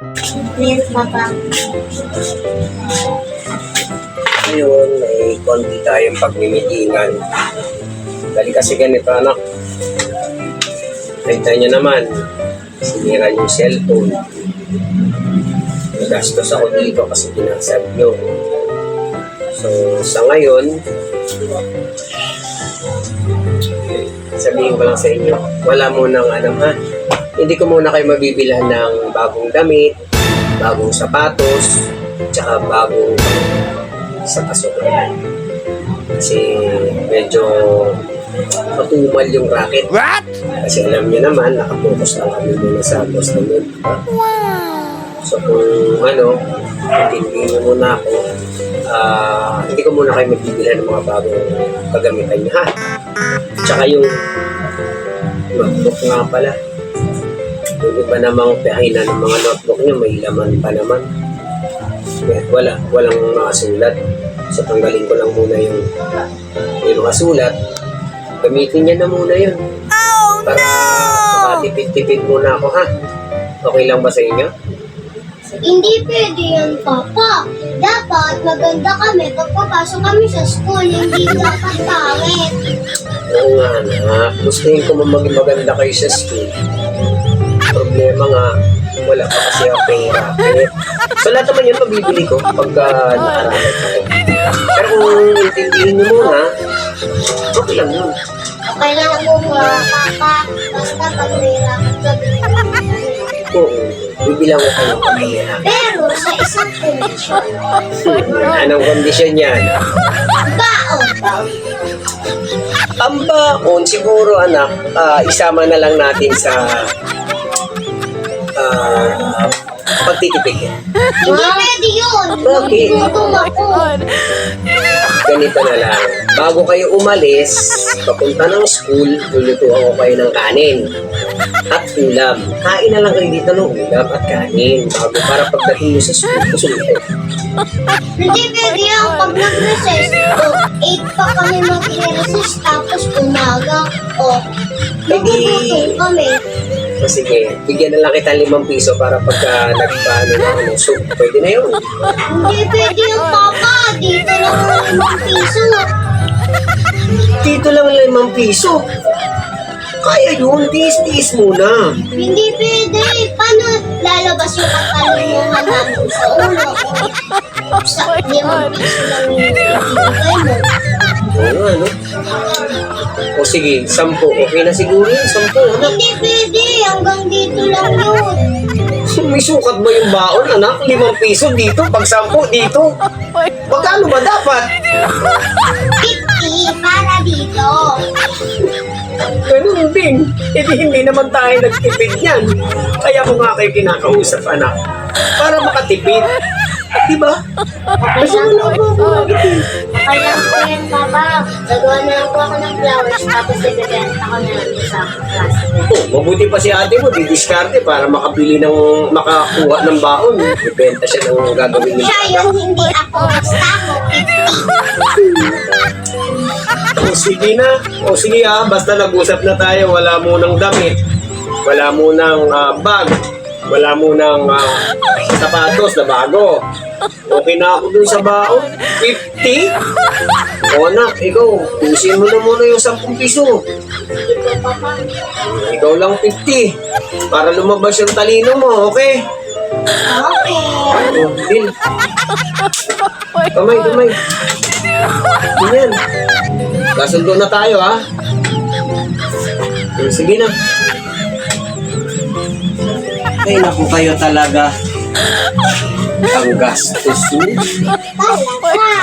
Meron pa ba? Ngayon, may konti tayong pagmimitingan. Dali kasi ganito, anak. Nakita niyo naman, sinira yung cellphone. Nagastos ako dito kasi pinasag nyo. So, sa ngayon, sabihin ko lang sa inyo, wala munang hindi ko muna kayo mabibilhan ng bagong damit, bagong sapatos, tsaka bagong sa pasukan. Kasi medyo matumal yung racket. What? Kasi alam niyo naman, nakapokus lang kami muna sa customer. So kung hindi niyo muna ako, hindi ko muna kayo magbibilhan ng mga bagong kagamitan niyo, ha? Tsaka yung notebook nga pala. Yung iba namang pahina ng mga notebook niyo, may laman pa naman. Walang nakasulat. So tanggalin ko lang muna yung nakasulat. Gamitin niya na muna yun. Para makatipid-tipid muna ako, ha? Okay lang ba sa inyo? Hindi pwede yan, Papa. Dapat maganda kami pagpapasok kami sa school. Hindi dapat pangit. Oo nga, anak. Gustuhin ko maganda kayo sa school. Problema nga, wala pa kasi ako pera. So lahat naman yun mabibili ko pagka nakarami ako. Pero kung intindihin nyo muna, okay lang yun. Okay lang ako mga Papa. Basta pag nahirapan ka, Oo, bibilang ko kayo pamilya. pero sa isang condition. Anong kondisyon yan? Baon. Ang baon, siguro anak, isama na lang natin sa pagtitipid. Hindi pwede yun. Bakit? Gutom ako. Ganito na lang. Bago kayo umalis, papunta ng school, lulutuan ko kayo ng kanin at ulam. Kain na lang kayo dito ng ulam at kanin bago para pagdating nyo sa school, kusulito. Hindi pwede yan. Pag nag-recess, 8 pa kami mag-recess tapos umaga. Nagugutom kami. So, sige, bigyan na lang kita 5 piso para pagka nagpaano na ako ng soup. Pwede na yun. Hindi pwede yung Papa. Dito lang ang 5 piso. Dito lang 5 piso. Kaya yun, tiis-tiis muna. Hindi pwede. Paano lalabas yung katalungan namin sa ulo? Sa 5 piso lang yung ibigay mo. Oo nga, no? O sige, 10. Okay na siguro yun, 10. Ano? Hindi pwede. Hanggang dito lang yun. May sukat ba yung baon, anak? 5 piso dito, pag 10 dito. Magkano ba dapat? 50 para dito. Ganun din. Hindi naman tayo nagtipid yan. Kaya ko nga kayo kinakausap, anak. Para makatipid. Diba? Kasi wala ako makatipid. Okay lang po yan, Papa. Gagawa na lang po ako ng flowers tapos ibibenta ko na lang sa class. Mabuti pa si ate mo, didiskarte para makakuha ng baon. Ibenta siya ng gagawin niya. Siya yung hindi ako. Basta ako 50. O sige na. O sige basta nag-usap na tayo. Wala munang damit. Wala munang bag. Wala munang sapatos na bago. Okay na ako dun sa baon. 50? O anak, ikaw, tusin mo na muna yung 10 piso. Hindi po, Papa. Ikaw lang 50. Para lumabas yung talino mo, okay? Okay. O, Bill. Kamay. Ganyan. Kasundo na tayo, ha? Sige na. Ay, naku kayo talaga. Ang gastos mo. Talaga.